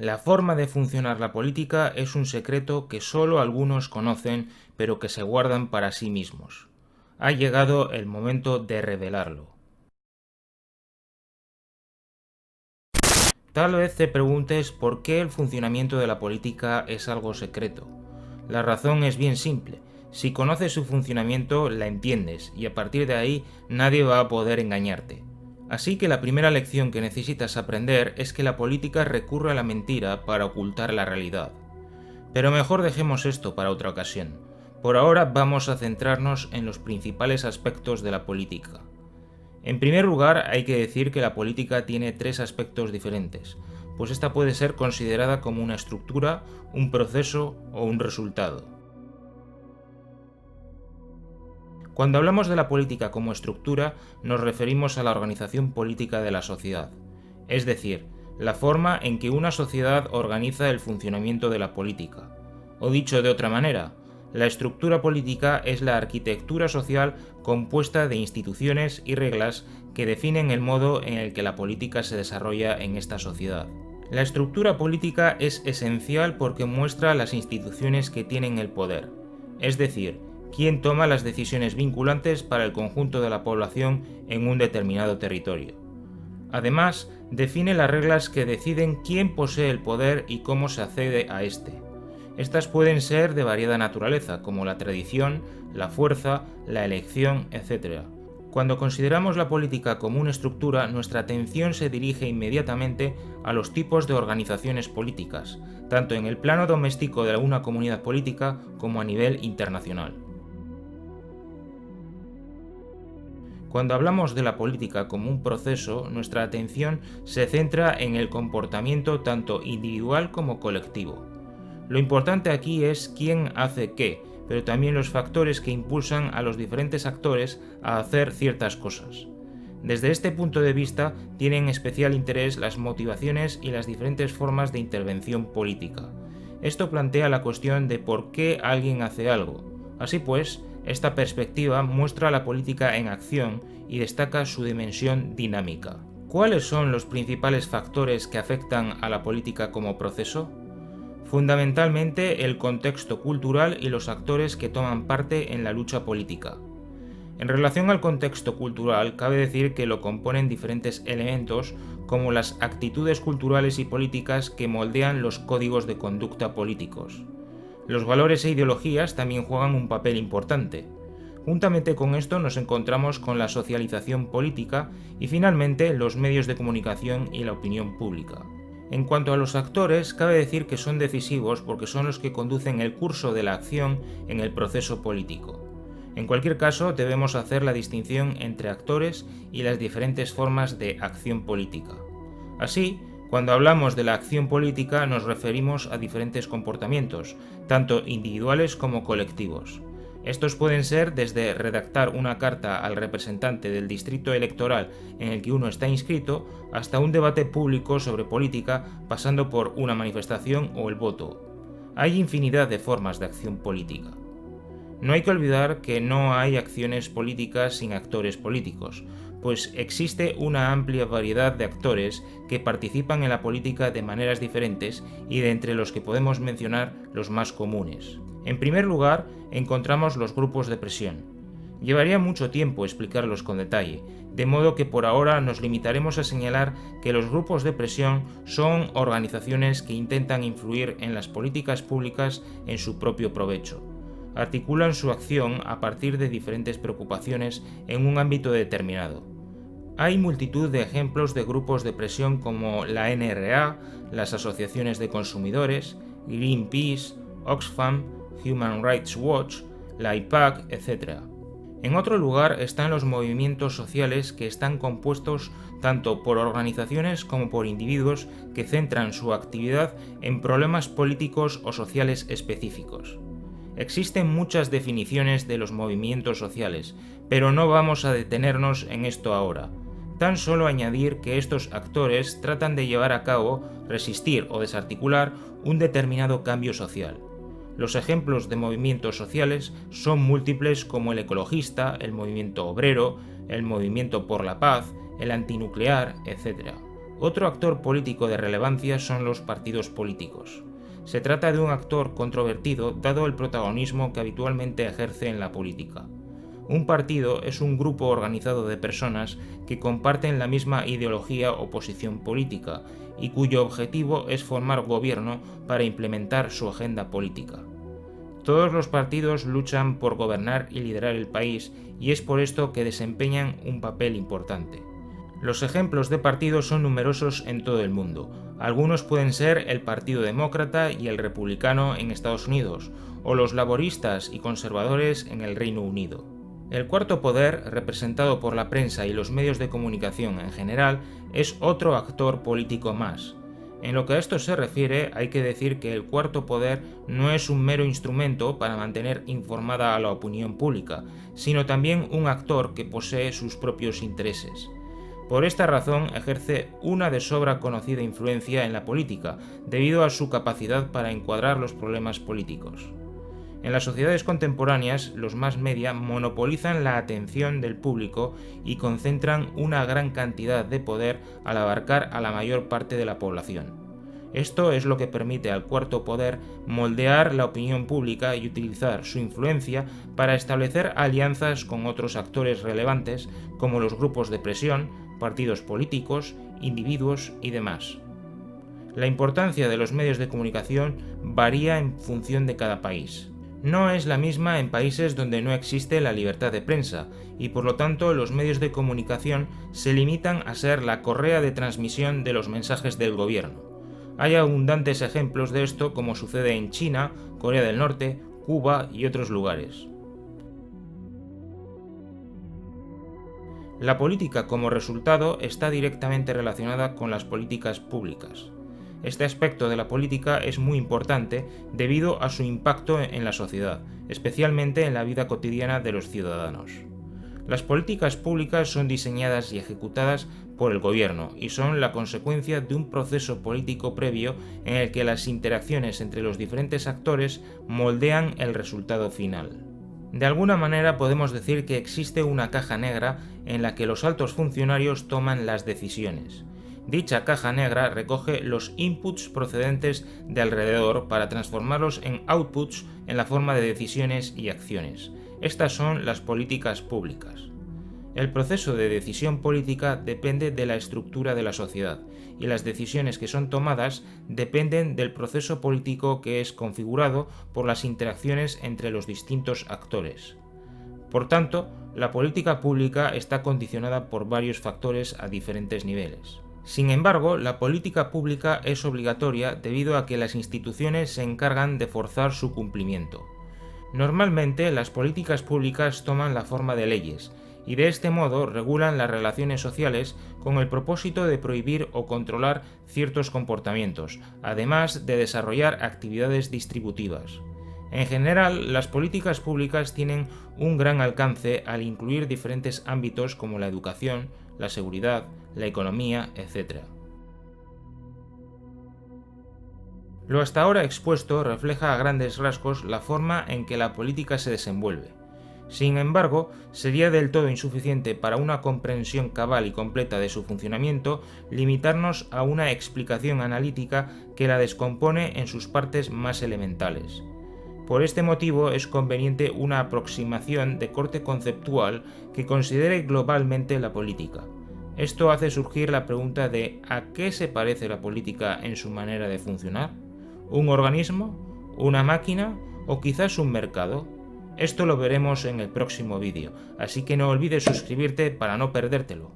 La forma de funcionar la política es un secreto que solo algunos conocen, pero que se guardan para sí mismos. Ha llegado el momento de revelarlo. Tal vez te preguntes por qué el funcionamiento de la política es algo secreto. La razón es bien simple. Si conoces su funcionamiento, la entiendes, y a partir de ahí nadie va a poder engañarte. Así que la primera lección que necesitas aprender es que la política recurre a la mentira para ocultar la realidad. Pero mejor dejemos esto para otra ocasión. Por ahora vamos a centrarnos en los principales aspectos de la política. En primer lugar, hay que decir que la política tiene tres aspectos diferentes, pues esta puede ser considerada como una estructura, un proceso o un resultado. Cuando hablamos de la política como estructura, nos referimos a la organización política de la sociedad, es decir, la forma en que una sociedad organiza el funcionamiento de la política. O dicho de otra manera, la estructura política es la arquitectura social compuesta de instituciones y reglas que definen el modo en el que la política se desarrolla en esta sociedad. La estructura política es esencial porque muestra las instituciones que tienen el poder, es decir, quién toma las decisiones vinculantes para el conjunto de la población en un determinado territorio. Además, define las reglas que deciden quién posee el poder y cómo se accede a este. Estas pueden ser de variada naturaleza, como la tradición, la fuerza, la elección, etc. Cuando consideramos la política como una estructura, nuestra atención se dirige inmediatamente a los tipos de organizaciones políticas, tanto en el plano doméstico de una comunidad política como a nivel internacional. Cuando hablamos de la política como un proceso, nuestra atención se centra en el comportamiento tanto individual como colectivo. Lo importante aquí es quién hace qué, pero también los factores que impulsan a los diferentes actores a hacer ciertas cosas. Desde este punto de vista, tienen especial interés las motivaciones y las diferentes formas de intervención política. Esto plantea la cuestión de por qué alguien hace algo. Así pues, esta perspectiva muestra la política en acción y destaca su dimensión dinámica. ¿Cuáles son los principales factores que afectan a la política como proceso? Fundamentalmente el contexto cultural y los actores que toman parte en la lucha política. En relación al contexto cultural, cabe decir que lo componen diferentes elementos como las actitudes culturales y políticas que moldean los códigos de conducta políticos. Los valores e ideologías también juegan un papel importante. Juntamente con esto nos encontramos con la socialización política y finalmente los medios de comunicación y la opinión pública. En cuanto a los actores, cabe decir que son decisivos porque son los que conducen el curso de la acción en el proceso político. En cualquier caso, debemos hacer la distinción entre actores y las diferentes formas de acción política. Así, cuando hablamos de la acción política nos referimos a diferentes comportamientos, tanto individuales como colectivos. Estos pueden ser desde redactar una carta al representante del distrito electoral en el que uno está inscrito, hasta un debate público sobre política, pasando por una manifestación o el voto. Hay infinidad de formas de acción política. No hay que olvidar que no hay acciones políticas sin actores políticos, pues existe una amplia variedad de actores que participan en la política de maneras diferentes y de entre los que podemos mencionar los más comunes. En primer lugar, encontramos los grupos de presión. Llevaría mucho tiempo explicarlos con detalle, de modo que por ahora nos limitaremos a señalar que los grupos de presión son organizaciones que intentan influir en las políticas públicas en su propio provecho. Articulan su acción a partir de diferentes preocupaciones en un ámbito determinado. Hay multitud de ejemplos de grupos de presión como la NRA, las asociaciones de consumidores, Greenpeace, Oxfam, Human Rights Watch, la IPAC, etc. En otro lugar están los movimientos sociales que están compuestos tanto por organizaciones como por individuos que centran su actividad en problemas políticos o sociales específicos. Existen muchas definiciones de los movimientos sociales, pero no vamos a detenernos en esto ahora. Tan solo añadir que estos actores tratan de llevar a cabo, resistir o desarticular un determinado cambio social. Los ejemplos de movimientos sociales son múltiples como el ecologista, el movimiento obrero, el movimiento por la paz, el antinuclear, etc. Otro actor político de relevancia son los partidos políticos. Se trata de un actor controvertido dado el protagonismo que habitualmente ejerce en la política. Un partido es un grupo organizado de personas que comparten la misma ideología o posición política y cuyo objetivo es formar gobierno para implementar su agenda política. Todos los partidos luchan por gobernar y liderar el país y es por esto que desempeñan un papel importante. Los ejemplos de partidos son numerosos en todo el mundo. Algunos pueden ser el Partido Demócrata y el Republicano en Estados Unidos, o los laboristas y conservadores en el Reino Unido. El cuarto poder, representado por la prensa y los medios de comunicación en general, es otro actor político más. En lo que a esto se refiere, hay que decir que el cuarto poder no es un mero instrumento para mantener informada a la opinión pública, sino también un actor que posee sus propios intereses. Por esta razón ejerce una de sobra conocida influencia en la política, debido a su capacidad para encuadrar los problemas políticos. En las sociedades contemporáneas, los mass media monopolizan la atención del público y concentran una gran cantidad de poder al abarcar a la mayor parte de la población. Esto es lo que permite al cuarto poder moldear la opinión pública y utilizar su influencia para establecer alianzas con otros actores relevantes como los grupos de presión, partidos políticos, individuos y demás. La importancia de los medios de comunicación varía en función de cada país. No es la misma en países donde no existe la libertad de prensa y por lo tanto los medios de comunicación se limitan a ser la correa de transmisión de los mensajes del gobierno. Hay abundantes ejemplos de esto como sucede en China, Corea del Norte, Cuba y otros lugares. La política como resultado está directamente relacionada con las políticas públicas. Este aspecto de la política es muy importante debido a su impacto en la sociedad, especialmente en la vida cotidiana de los ciudadanos. Las políticas públicas son diseñadas y ejecutadas por el gobierno y son la consecuencia de un proceso político previo en el que las interacciones entre los diferentes actores moldean el resultado final. De alguna manera podemos decir que existe una caja negra en la que los altos funcionarios toman las decisiones. Dicha caja negra recoge los inputs procedentes de alrededor para transformarlos en outputs en la forma de decisiones y acciones. Estas son las políticas públicas. El proceso de decisión política depende de la estructura de la sociedad y las decisiones que son tomadas dependen del proceso político que es configurado por las interacciones entre los distintos actores. Por tanto, la política pública está condicionada por varios factores a diferentes niveles. Sin embargo, la política pública es obligatoria debido a que las instituciones se encargan de forzar su cumplimiento. Normalmente, las políticas públicas toman la forma de leyes, y de este modo regulan las relaciones sociales con el propósito de prohibir o controlar ciertos comportamientos, además de desarrollar actividades distributivas. En general, las políticas públicas tienen un gran alcance al incluir diferentes ámbitos como la educación, la seguridad, la economía, etc. Lo hasta ahora expuesto refleja a grandes rasgos la forma en que la política se desenvuelve. Sin embargo, sería del todo insuficiente para una comprensión cabal y completa de su funcionamiento limitarnos a una explicación analítica que la descompone en sus partes más elementales. Por este motivo es conveniente una aproximación de corte conceptual que considere globalmente la política. Esto hace surgir la pregunta de ¿a qué se parece la política en su manera de funcionar? ¿Un organismo? ¿Una máquina? ¿O quizás un mercado? Esto lo veremos en el próximo vídeo, así que no olvides suscribirte para no perdértelo.